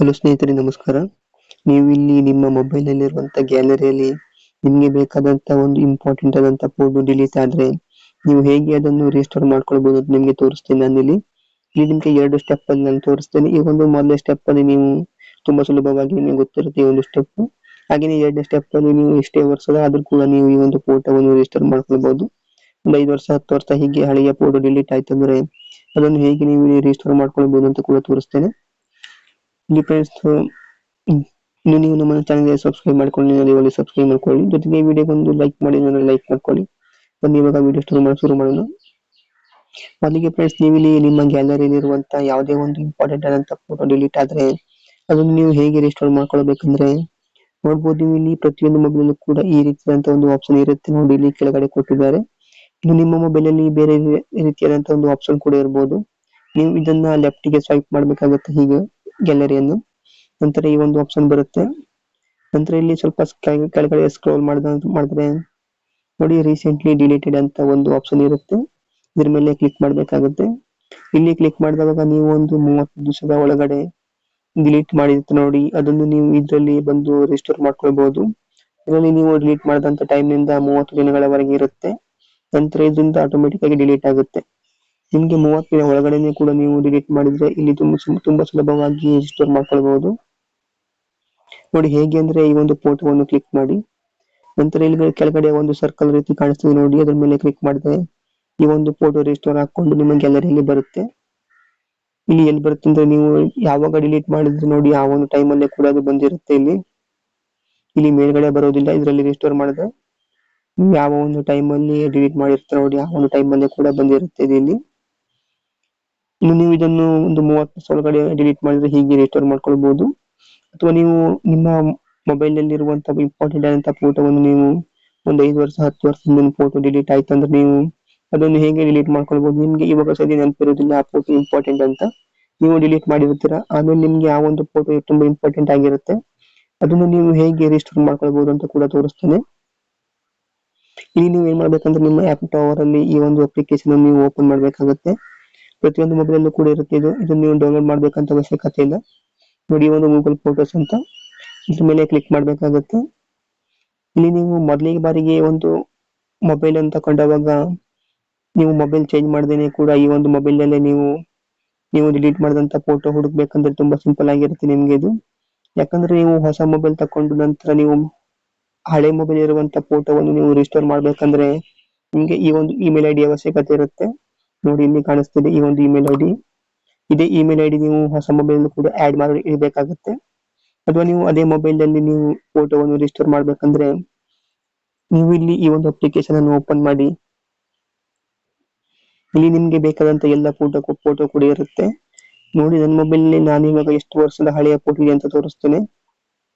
Hello ಸ್ನೇಹಿತರೆ, ನಮಸ್ಕಾರ. ನೀವು ಇಲ್ಲಿ ನಿಮ್ಮ ಮೊಬೈಲ್‌ನಲ್ಲಿರುವಂತಹ ಗ್ಯಾಲರಿಯಲ್ಲಿ ನಿಮಗೆ ಬೇಕಾದಂತ ಒಂದು ಇಂಪಾರ್ಟೆಂಟ್ ಆದಂತ ಫೋಟೋ ಡಿಲೀಟ್ ಆದ್ರೆ ನೀವು ಹೇಗೆ ಅದನ್ನು ರೀಸ್ಟೋರ್ ಮಾಡ್ಕೊಳ್ಬಹುದು ಅಂತ ನಿಮಗೆ ತೋರಿಸ್ತೀನಿ ನಾನಿಲ್ಲಿ. ಇಲ್ಲಿ ನಿಮಗೆ 2 ಸ್ಟೆಪ್ ಅಲ್ಲಿ ನಾನು ತೋರಿಸ್ತೇನೆ. ಈ ಒಂದು ಮೊದಲನೇ ಸ್ಟೆಪ್ ಅಲ್ಲಿ ನೀವು ತುಂಬಾ ಸುಲಭವಾಗಿ ನಿಮಗೆ ಗೊತ್ತಿರುತ್ತೆ ಈ ಒಂದು ಸ್ಟೆಪ್. ಹಾಗೇನೇ 2ನೇ ಸ್ಟೆಪ್ ಅಲ್ಲಿ ನೀವು ಎಷ್ಟೇ ವರ್ಷ ಆದ್ರೂ ಕೂಡ ನೀವು ಈ ಒಂದು ಫೋಟೋವನ್ನು ರೀಸ್ಟೋರ್ ಮಾಡ್ಕೊಳ್ಬಹುದು. ಒಂದು 5 ವರ್ಷ 10 ವರ್ಷ ಹೀಗೆ ಹಳೆಯ ಫೋಟೋ ಡಿಲೀಟ್ ಆಯ್ತಂದ್ರೆ ಅದನ್ನು ಹೇಗೆ ನೀವು ರೀಸ್ಟೋರ್ ಮಾಡ್ಕೊಳ್ಬಹುದು ಅಂತ ಕೂಡ ತೋರಿಸ್ತೇನೆ. ಇಲ್ಲಿ ಫ್ರೆಂಡ್ಸ್, ಇನ್ನು ನೀವು ನಮ್ಮ ಚಾನಲ್ಗೆ ಸಬ್ಸ್ಕ್ರೈಬ್ ಮಾಡ್ಕೊಂಡು ಸಬ್ಸ್ಕ್ರೈಬ್ ಮಾಡ್ಕೊಳ್ಳಿ. ಜೊತೆಗೆ ಈ ವಿಡಿಯೋಗೆ ಒಂದು ಲೈಕ್ ಮಾಡಿ, ಲೈಕ್ ಮಾಡ್ಕೊಳ್ಳಿ. ಬನ್ನಿ ಇವಾಗ ವಿಡಿಯೋ ಶುರು ಮಾಡೋಣ. ಮೊದಲಿಗೆ ಫ್ರೆಂಡ್ಸ್, ನೀವು ಇಲ್ಲಿ ನಿಮ್ಮ ಗ್ಯಾಲರಿಯಲ್ಲಿ ಇರುವಂತಹ ಯಾವುದೇ ಒಂದು ಇಂಪಾರ್ಟೆಂಟ್ ಆದಂತ ಫೋಟೋ ಡಿಲೀಟ್ ಆದ್ರೆ ಅದನ್ನು ನೀವು ಹೇಗೆ ರೀಸ್ಟೋರ್ ಮಾಡ್ಕೊಳ್ಬೇಕಂದ್ರೆ ನೋಡ್ಬೋದು. ನೀವು ಇಲ್ಲಿ ಪ್ರತಿಯೊಂದು ಮೊಬೈಲ್ ಕೂಡ ಈ ರೀತಿಯಾದಂತಹ ಒಂದು ಆಪ್ಷನ್ ಇರುತ್ತೆ ನೋಡಿ, ಇಲ್ಲಿ ಕೆಳಗಡೆ ಕೊಟ್ಟಿದ್ದಾರೆ. ಇನ್ನು ನಿಮ್ಮ ಮೊಬೈಲ್ ಅಲ್ಲಿ ಬೇರೆ ರೀತಿಯಾದಂತಹ ಒಂದು ಆಪ್ಷನ್ ಕೂಡ ಇರಬಹುದು. ನೀವು ಇದನ್ನ ಲೆಫ್ಟ್ ಗೆ ಸ್ವೈಪ್ ಮಾಡ್ಬೇಕಾಗುತ್ತೆ ಹೀಗೆ ಗ್ಯಾಲರಿಯನ್ನು. ನಂತರ ಈ ಒಂದು ಆಪ್ಷನ್ ಬರುತ್ತೆ. ನಂತರ ಇಲ್ಲಿ ಸ್ವಲ್ಪ ಕೆಳಗಡೆ ಸ್ಕ್ರೋಲ್ ಮಾಡಿದ್ರೆ ನೋಡಿ, ರೀಸೆಂಟ್ಲಿ ಡಿಲೀಟೆಡ್ ಅಂತ ಒಂದು ಆಪ್ಷನ್ ಇರುತ್ತೆ. ಇದ್ರ ಮೇಲೆ ಕ್ಲಿಕ್ ಮಾಡ್ಬೇಕಾಗುತ್ತೆ. ಇಲ್ಲಿ ಕ್ಲಿಕ್ ಮಾಡಿದಾಗ ನೀವು ಒಂದು 30 ದಿವಸದ ಒಳಗಡೆ ಡಿಲೀಟ್ ಮಾಡಿರುತ್ತೆ ನೋಡಿ, ಅದನ್ನು ನೀವು ಇದರಲ್ಲಿ ಬಂದು ರಿಸ್ಟೋರ್ ಮಾಡ್ಕೊಳ್ಬಹುದು. ಇದರಲ್ಲಿ ನೀವು ಡಿಲೀಟ್ ಮಾಡಿದಂತ ಟೈಮ್ ನಿಂದ 30 ದಿನಗಳವರೆಗೆ ಇರುತ್ತೆ. ನಂತರ ಇದರಿಂದ ಆಟೋಮೆಟಿಕ್ ಆಗಿ ಡಿಲೀಟ್ ಆಗುತ್ತೆ. ನಿಮ್ಗೆ 30 ದಿನ ಒಳಗಡೆನೆ ಕೂಡ ನೀವು ಡಿಲೀಟ್ ಮಾಡಿದ್ರೆ ಇಲ್ಲಿ ತುಂಬಾ ಸುಲಭವಾಗಿ ರಿಸ್ಟೋರ್ ಮಾಡ್ಕೊಳ್ಬಹುದು. ನೋಡಿ ಹೇಗೆ ಅಂದ್ರೆ, ಈ ಒಂದು ಫೋಟೋವನ್ನು ಕ್ಲಿಕ್ ಮಾಡಿ, ನಂತರ ಇಲ್ಲಿ ಕೆಳಗಡೆ ಒಂದು ಸರ್ಕಲ್ ರೀತಿ ಕಾಣಿಸ್ತದೆ ನೋಡಿ, ಅದ್ರ ಮೇಲೆ ಕ್ಲಿಕ್ ಮಾಡಿದ್ರೆ ಈ ಒಂದು ಫೋಟೋ ರಿಸ್ಟೋರ್ ಹಾಕೊಂಡು ನಿಮ್ಮ ಗ್ಯಾಲರಿಯಲ್ಲಿ ಬರುತ್ತೆ. ಇಲ್ಲಿ ಎಲ್ಲಿ ಬರುತ್ತೆ ಅಂದ್ರೆ, ನೀವು ಯಾವಾಗ ಡಿಲೀಟ್ ಮಾಡಿದ್ರೆ ನೋಡಿ ಆ ಒಂದು ಟೈಮ್ ಅಲ್ಲೇ ಕೂಡ ಅದು ಬಂದಿರುತ್ತೆ. ಇಲ್ಲಿ ಮೇಲ್ಗಡೆ ಬರೋದಿಲ್ಲ. ಇದರಲ್ಲಿ ರಿಸ್ಟೋರ್ ಮಾಡಿದ್ರೆ ನೀವು ಯಾವ ಒಂದು ಟೈಮ್ ಅಲ್ಲಿ ಡಿಲೀಟ್ ಮಾಡಿರ್ತೀರ ನೋಡಿ ಆ ಒಂದು ಟೈಮ್ ಅಲ್ಲೇ ಕೂಡ ಬಂದಿರುತ್ತೆ ಇಲ್ಲಿ. ಇನ್ನು ನೀವು ಇದನ್ನು ಒಂದು 30 ದಿವಸ ಒಳಗಡೆ ಡಿಲೀಟ್ ಮಾಡಿದ್ರೆ ಹೀಗೆ ರಿಸ್ಟೋರ್ ಮಾಡ್ಕೊಳ್ಬಹುದು. ಅಥವಾ ನೀವು ನಿಮ್ಮ ಮೊಬೈಲ್ ನಲ್ಲಿ ಇರುವಂತಹ ಇಂಪಾರ್ಟೆಂಟ್ ಆದಂತಹ ಫೋಟೋವನ್ನು ನೀವು ಒಂದು 5 ವರ್ಷ 10 ವರ್ಷ ಹಿಂದಿನ ಫೋಟೋ ಡಿಲೀಟ್ ಆಯ್ತು ಅಂದ್ರೆ ನೀವು ಅದನ್ನು ಹೇಗೆ ಡಿಲೀಟ್ ಮಾಡ್ಕೊಳ್ಬಹುದು. ನಿಮ್ಗೆ ಇವಾಗ ಸದ್ಯ ನೆನಪಿರೋದಿಲ್ಲ ಆ ಫೋಟೋ ಇಂಪಾರ್ಟೆಂಟ್ ಅಂತ, ನೀವು ಡಿಲೀಟ್ ಮಾಡಿರ್ತೀರಾ. ಆಮೇಲೆ ನಿಮ್ಗೆ ಆ ಒಂದು ಫೋಟೋ ತುಂಬಾ ಇಂಪಾರ್ಟೆಂಟ್ ಆಗಿರುತ್ತೆ. ಅದನ್ನು ನೀವು ಹೇಗೆ ರಿಸ್ಟೋರ್ ಮಾಡ್ಕೊಳ್ಬಹುದು ಅಂತ ಕೂಡ ತೋರಿಸ್ತೇನೆ. ಇಲ್ಲಿ ನೀವು ಏನ್ ಮಾಡ್ಬೇಕಂದ್ರೆ, ನಿಮ್ಮ ಆಪ್ ಸ್ಟೋರ್ ಅಲ್ಲಿ ಈ ಒಂದು ಅಪ್ಲಿಕೇಶನ್ ಅನ್ನು ನೀವು ಓಪನ್ ಮಾಡ್ಬೇಕಾಗುತ್ತೆ. ಪ್ರತಿಯೊಂದು ಮೊಬೈಲ್ ಅಲ್ಲೂ ಕೂಡ ಇರುತ್ತೆ ಇದನ್ನು ನೀವು ಡೌನ್ಲೋಡ್ ಮಾಡ್ಬೇಕಂತ ಅವಶ್ಯಕತೆ ಇಲ್ಲ. ನೋಡಿ, ಒಂದು ಗೂಗಲ್ ಫೋಟೋಸ್ ಅಂತ ಇದ್ರ ಮೇಲೆ ಕ್ಲಿಕ್ ಮಾಡ್ಬೇಕಾಗುತ್ತೆ. ಇಲ್ಲಿ ನೀವು ಮೊದಲಿಗೆ ಬಾರಿಗೆ ಒಂದು ಮೊಬೈಲ್ ಅಂತ ತಗೊಂಡಾಗ ನೀವು ಮೊಬೈಲ್ ಚೇಂಜ್ ಮಾಡದೇನೆ ಕೂಡ ಈ ಒಂದು ಮೊಬೈಲ್ ನಲ್ಲೇ ನೀವು ಡಿಲೀಟ್ ಮಾಡಿದಂತ ಫೋಟೋ ಹುಡುಕ್ಬೇಕಂದ್ರೆ ತುಂಬಾ ಸಿಂಪಲ್ ಆಗಿರುತ್ತೆ ನಿಮ್ಗೆ ಇದು. ಯಾಕಂದ್ರೆ ನೀವು ಹೊಸ ಮೊಬೈಲ್ ತಕೊಂಡು ನಂತರ ನೀವು ಹಳೆ ಮೊಬೈಲ್ ಇರುವಂತ ಫೋಟೋವನ್ನು ನೀವು ರಿಸ್ಟೋರ್ ಮಾಡ್ಬೇಕಂದ್ರೆ ನಿಮ್ಗೆ ಈ ಒಂದು ಇಮೇಲ್ ಐಡಿ ಅವಶ್ಯಕತೆ ಇರುತ್ತೆ. ನೋಡಿ, ಇಲ್ಲಿ ಕಾಣಿಸ್ತಿದೆ ಈ ಒಂದು ಇಮೇಲ್ ಐಡಿ. ಇದೇ ಇಮೇಲ್ ಐಡಿ ನೀವು ಹೊಸ ಮೊಬೈಲ್ ಕೂಡ ಆಡ್ ಮಾಡಿ ಇಡಬೇಕಾಗುತ್ತೆ. ಅಥವಾ ನೀವು ಅದೇ ಮೊಬೈಲ್ ಅಲ್ಲಿ ನೀವು ಫೋಟೋವನ್ನು ರಿಸ್ಟೋರ್ ಮಾಡ್ಬೇಕಂದ್ರೆ ನೀವು ಇಲ್ಲಿ ಈ ಒಂದು ಅಪ್ಲಿಕೇಶನ್ ಅನ್ನು ಓಪನ್ ಮಾಡಿ, ಇಲ್ಲಿ ನಿಮ್ಗೆ ಬೇಕಾದಂತ ಎಲ್ಲ ಫೋಟೋ ಕೂಡ ಇರುತ್ತೆ. ನೋಡಿ, ನನ್ನ ಮೊಬೈಲ್ ನಲ್ಲಿ ನಾನು ಇವಾಗ ಎಷ್ಟು ವರ್ಷದ ಹಳೆಯ ಫೋಟೋ ಇದೆ ಅಂತ ತೋರಿಸ್ತೇನೆ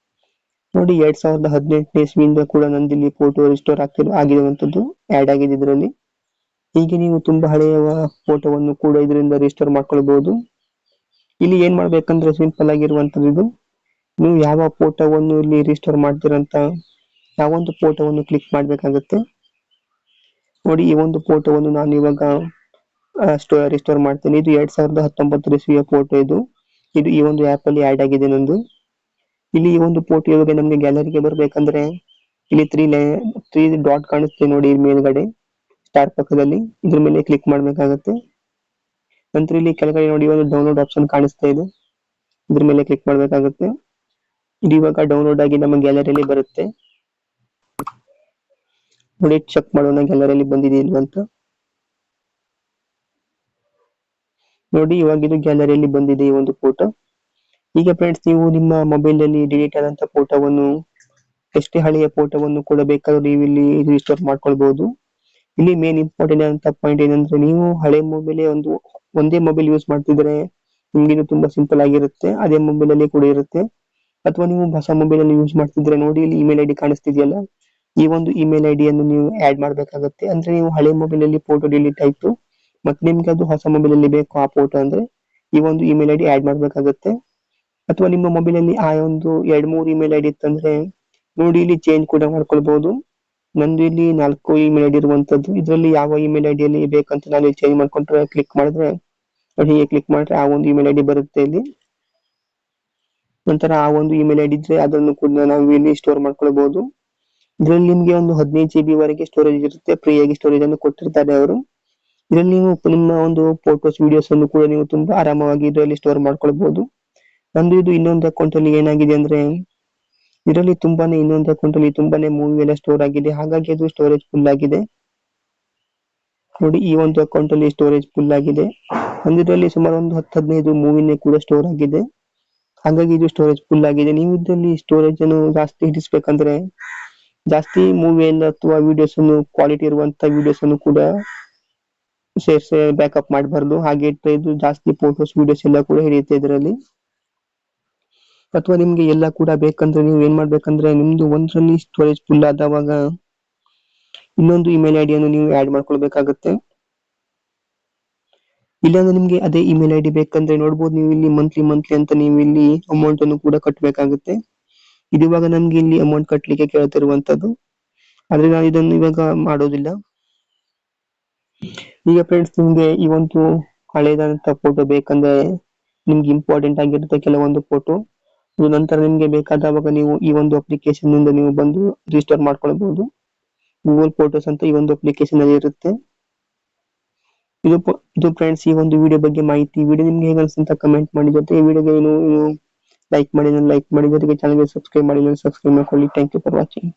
ನೋಡಿ. 2018 ಇಸ್ವಿಯಿಂದ ಕೂಡ ನಂದಿಲ್ಲಿ ಫೋಟೋ ರಿಸ್ಟೋರ್ ಆಗಿರುವಂತದ್ದು ಆಡ್ ಆಗಿದೆ ಇದರಲ್ಲಿ. ಹೀಗೆ ನೀವು ತುಂಬಾ ಹಳೆಯ ಫೋಟೋವನ್ನು ಕೂಡ ಇದರಿಂದ ರಿಸ್ಟೋರ್ ಮಾಡ್ಕೊಳ್ಬಹುದು. ಇಲ್ಲಿ ಏನ್ ಮಾಡ್ಬೇಕಂದ್ರೆ ಸಿಂಪಲ್ ಆಗಿರುವಂತದ್ದು ಇದು. ನೀವು ಯಾವ ಫೋಟೋವನ್ನು ಇಲ್ಲಿ ರಿಸ್ಟೋರ್ ಮಾಡ್ತೀರಂತ ಯಾವ ಒಂದು ಫೋಟೋವನ್ನು ಕ್ಲಿಕ್ ಮಾಡ್ಬೇಕಾಗುತ್ತೆ. ನೋಡಿ, ಈ ಒಂದು ಫೋಟೋವನ್ನು ನಾನು ಇವಾಗ ರಿಸ್ಟೋರ್ ಮಾಡ್ತೇನೆ. ಇದು 2019 ಇಸ್ವಿಯ ಫೋಟೋ ಇದು ಈ ಒಂದು ಆಪ್ ಅಲ್ಲಿ ಆಡ್ ಆಗಿದೆ ನಂದು. ಇಲ್ಲಿ ಈ ಒಂದು ಫೋಟೋ ಇವಾಗ ನಮ್ಗೆ ಗ್ಯಾಲರಿಗೆ ಬರ್ಬೇಕಂದ್ರೆ ಇಲ್ಲಿ 3 ಡಾಟ್ ಕಾಣಿಸ್ತೆ ನೋಡಿ ಮೇಲ್ಗಡೆ ಸ್ಟಾರ್ ಪಕ್ಕದಲ್ಲಿ, ಇದ್ರ ಮೇಲೆ ಕ್ಲಿಕ್ ಮಾಡ್ಬೇಕಾಗುತ್ತೆ. ನಂತರ ಇಲ್ಲಿ ಕೆಳಗಡೆ ನೋಡಿ ಒಂದು ಡೌನ್ಲೋಡ್ ಆಪ್ಷನ್ ಕಾಣಿಸ್ತಾ ಇದೆ, ಇದ್ರ ಮೇಲೆ ಕ್ಲಿಕ್ ಮಾಡ್ಬೇಕಾಗುತ್ತೆ. ಇದು ಇವಾಗ ಡೌನ್ಲೋಡ್ ಆಗಿ ನಮ್ಮ ಗ್ಯಾಲರಿಯಲ್ಲಿ ಬರುತ್ತೆ. ನೋಡಿ, ಚೆಕ್ ಮಾಡೋಣ ಗ್ಯಾಲರಿಯಲ್ಲಿ ಬಂದಿದೆ ಇಲ್ವಾ ಅಂತ. ನೋಡಿ, ಇವಾಗ ಇದು ಗ್ಯಾಲರಿಯಲ್ಲಿ ಬಂದಿದೆ ಈ ಒಂದು ಫೋಟೋ. ಈಗ ಫ್ರೆಂಡ್ಸ್, ನೀವು ನಿಮ್ಮ ಮೊಬೈಲ್ ಅಲ್ಲಿ ಡಿಲೀಟ್ ಆದಂತ ಫೋಟೋವನ್ನು ಎಷ್ಟೇ ಹಳೆಯ ಫೋಟೋವನ್ನು ಕೂಡ ಬೇಕಾದ್ರೂ ನೀವು ಇಲ್ಲಿ ರಿಸ್ಟೋರ್ ಮಾಡ್ಕೊಳ್ಬಹುದು. ಇಲ್ಲಿ ಮೇನ್ ಇಂಪಾರ್ಟೆಂಟ್ ಅಂತ ಪಾಯಿಂಟ್ ಏನಂದ್ರೆ, ನೀವು ಹಳೆ ಮೊಬೈಲ್ ಒಂದೇ ಮೊಬೈಲ್ ಯೂಸ್ ಮಾಡ್ತಿದ್ರೆ ನಿಮ್ಗೆ ಇದು ತುಂಬಾ ಸಿಂಪಲ್ ಆಗಿರುತ್ತೆ, ಅದೇ ಮೊಬೈಲ್ ಅಲ್ಲಿ ಕೂಡ ಇರುತ್ತೆ. ಅಥವಾ ನೀವು ಹೊಸ ಮೊಬೈಲ್ ಅಲ್ಲಿ ಯೂಸ್ ಮಾಡ್ತಿದ್ರೆ ನೋಡಿ, ಇಲ್ಲಿ ಇಮೇಲ್ ಐಡಿ ಕಾಣಿಸ್ತಿದೆಯಲ್ಲ, ಈ ಒಂದು ಇಮೇಲ್ ಐಡಿಯನ್ನು ನೀವು ಆಡ್ ಮಾಡ್ಬೇಕಾಗುತ್ತೆ. ಅಂದ್ರೆ ನೀವು ಹಳೆ ಮೊಬೈಲ್ ಅಲ್ಲಿ ಫೋಟೋ ಡಿಲೀಟ್ ಆಯ್ತು ಮತ್ತೆ ನಿಮ್ಗೆ ಅದು ಹೊಸ ಮೊಬೈಲ್ ಅಲ್ಲಿ ಬೇಕು ಆ ಫೋಟೋ ಅಂದ್ರೆ ಈ ಒಂದು ಇಮೇಲ್ ಐಡಿ ಆಡ್ ಮಾಡ್ಬೇಕಾಗುತ್ತೆ. ಅಥವಾ ನಿಮ್ಮ ಮೊಬೈಲ್ ಅಲ್ಲಿ ಆ ಒಂದು 2-3 ಇಮೇಲ್ ಐಡಿ ಇತ್ತಂದ್ರೆ ನೋಡಿ, ಇಲ್ಲಿ ಚೇಂಜ್ ಕೂಡ ಮಾಡ್ಕೊಳ್ಬಹುದು. ನಂದು ಇಲ್ಲಿ 4 ಇಮೇಲ್ ಐಡಿ ಇರುವಂತದ್ದು. ಇದರಲ್ಲಿ ಯಾವ ಇಮೇಲ್ ಐಡಿಯಲ್ಲಿ ಬೇಕಂತ ನಾನು ಚೇಂಜ್ ಮಾಡ್ಕೊಂಡ್ರೆ ಕ್ಲಿಕ್ ಮಾಡಿದ್ರೆ ಹೀಗೆ ಕ್ಲಿಕ್ ಮಾಡಿದ್ರೆ ಆ ಒಂದು ಇಮೇಲ್ ಐಡಿ ಬರುತ್ತೆ ಇಲ್ಲಿ. ನಂತರ ಆ ಒಂದು ಇಮೇಲ್ ಐಡಿ ಇದ್ರೆ ಅದನ್ನು ಕೂಡ ನಾವು ಇಲ್ಲಿ ಸ್ಟೋರ್ ಮಾಡ್ಕೊಳ್ಬಹುದು. ಇದರಲ್ಲಿ ನಿಮ್ಗೆ ಒಂದು 15 GB ವರೆಗೆ ಸ್ಟೋರೇಜ್ ಇರುತ್ತೆ. ಫ್ರೀ ಆಗಿ ಸ್ಟೋರೇಜ್ ಅನ್ನು ಕೊಟ್ಟಿರ್ತಾರೆ ಅವರು. ಇದರಲ್ಲಿ ನೀವು ನಿಮ್ಮ ಒಂದು ಫೋಟೋಸ್ ವಿಡಿಯೋಸ್ ಅನ್ನು ಕೂಡ ನೀವು ತುಂಬಾ ಆರಾಮವಾಗಿ ಇದರಲ್ಲಿ ಸ್ಟೋರ್ ಮಾಡ್ಕೊಳ್ಬಹುದು. ನಂದು ಇದು ಇನ್ನೊಂದು ಅಕೌಂಟ್ ಅಲ್ಲಿ ಏನಾಗಿದೆ ಅಂದ್ರೆ ಇದರಲ್ಲಿ ಇನ್ನೊಂದು ಅಕೌಂಟ್ ಅಲ್ಲಿ ತುಂಬಾನೇ ಮೂವಿ ಎಲ್ಲ ಸ್ಟೋರ್ ಆಗಿದೆ, ಹಾಗಾಗಿ ಅದು ಸ್ಟೋರೇಜ್ ಫುಲ್ ಆಗಿದೆ. ನೋಡಿ, ಈ ಒಂದು ಅಕೌಂಟ್ ಅಲ್ಲಿ ಸ್ಟೋರೇಜ್ ಫುಲ್ ಆಗಿದೆ. ಇದರಲ್ಲಿ ಸುಮಾರು ಒಂದು 10-15 ಮೂವಿನೇ ಕೂಡ ಸ್ಟೋರ್ ಆಗಿದೆ, ಹಾಗಾಗಿ ಇದು ಸ್ಟೋರೇಜ್ ಫುಲ್ ಆಗಿದೆ. ನೀವು ಇದರಲ್ಲಿ ಸ್ಟೋರೇಜ್ ಅನ್ನು ಜಾಸ್ತಿ ಇರಿಸಬೇಕಂದ್ರೆ ಜಾಸ್ತಿ ಮೂವಿ ಅಥವಾ ವಿಡಿಯೋಸ್ ಅನ್ನು ಕ್ವಾಲಿಟಿ ಇರುವಂತ ವಿಡಿಯೋಸ್ ಅನ್ನು ಕೂಡ ಬ್ಯಾಕಪ್ ಮಾಡಬಾರ್ದು. ಹಾಗೆ ಇಟ್ಟರೆ ಇದು ಜಾಸ್ತಿ ಫೋಟೋಸ್ ವಿಡಿಯೋಸ್ ಎಲ್ಲ ಕೂಡ ಹಿಡಿಯುತ್ತೆ ಇದರಲ್ಲಿ. ಅಥವಾ ನಿಮ್ಗೆ ಎಲ್ಲ ಕೂಡ ಬೇಕಂದ್ರೆ ನೀವು ಏನ್ ಮಾಡ್ಬೇಕಂದ್ರೆ ನಿಮ್ದು ಒಂದ್ರಲ್ಲಿ ಸ್ಟೋರೇಜ್ ಫುಲ್ ಆದವಾಗ ಇನ್ನೊಂದು ಇಮೇಲ್ ಐಡಿಯನ್ನು ನೀವು ಆಡ್ ಮಾಡ್ಕೊಳ್ಬೇಕಾಗುತ್ತೆ. ಇಲ್ಲಾಂದ್ರೆ ನಿಮ್ಗೆ ಅದೇ ಇಮೇಲ್ ಐಡಿ ಬೇಕಂದ್ರೆ ನೋಡ್ಬೋದು, ನೀವು ಇಲ್ಲಿ ಮಂತ್ಲಿ ಅಂತ ನೀವು ಇಲ್ಲಿ ಅಮೌಂಟ್ ಅನ್ನು ಕೂಡ ಕಟ್ಟಬೇಕಾಗುತ್ತೆ. ಇದು ಇವಾಗ ನಮ್ಗೆ ಇಲ್ಲಿ ಅಮೌಂಟ್ ಕಟ್ಟಲಿಕ್ಕೆ ಕೇಳ್ತಿರುವಂತದ್ದು, ಆದ್ರೆ ನಾನು ಇದನ್ನು ಇವಾಗ ಮಾಡೋದಿಲ್ಲ. ಈಗ ಫ್ರೆಂಡ್ಸ್, ನಿಮ್ಗೆ ಈ ಒಂದು ಹಳೇದಂತ ಫೋಟೋ ಬೇಕಂದ್ರೆ ನಿಮ್ಗೆ ಇಂಪಾರ್ಟೆಂಟ್ ಆಗಿರುತ್ತೆ ಕೆಲವೊಂದು ಫೋಟೋ. ನಂತರ ನಿಮ್ಗೆ ಬೇಕಾದವಾಗ ನೀವು ಈ ಒಂದು ಅಪ್ಲಿಕೇಶನ್ ನಿಂದ ನೀವು ಬಂದು ರಿಜಿಸ್ಟರ್ ಮಾಡ್ಕೊಳ್ಬಹುದು. ಗೂಗಲ್ ಫೋಟೋಸ್ ಅಂತ ಈ ಒಂದು ಅಪ್ಲಿಕೇಶನ್ ಅಲ್ಲಿ ಇರುತ್ತೆ. ಇದು ಫ್ರೆಂಡ್ಸ್ ಈ ಒಂದು ವಿಡಿಯೋ ಬಗ್ಗೆ ಮಾಹಿತಿ. ವಿಡಿಯೋ ನಿಮ್ಗೆ ಹೇಗೆ ಅನ್ಸುತ್ತೆ ಅಂತ ಕಮೆಂಟ್ ಮಾಡಿ. ಜೊತೆ ಈ ವಿಡಿಯೋಗೆ ಲೈಕ್ ಮಾಡಿ, ಜೊತೆಗೆ ಚಾನಲ್ಗೆ ಸಬ್ಸ್ಕ್ರೈಬ್ ಮಾಡಿ, ಸಬ್ಸ್ಕ್ರೈಬ್ ಮಾಡ್ಕೊಳ್ಳಿ. Thank you for watching.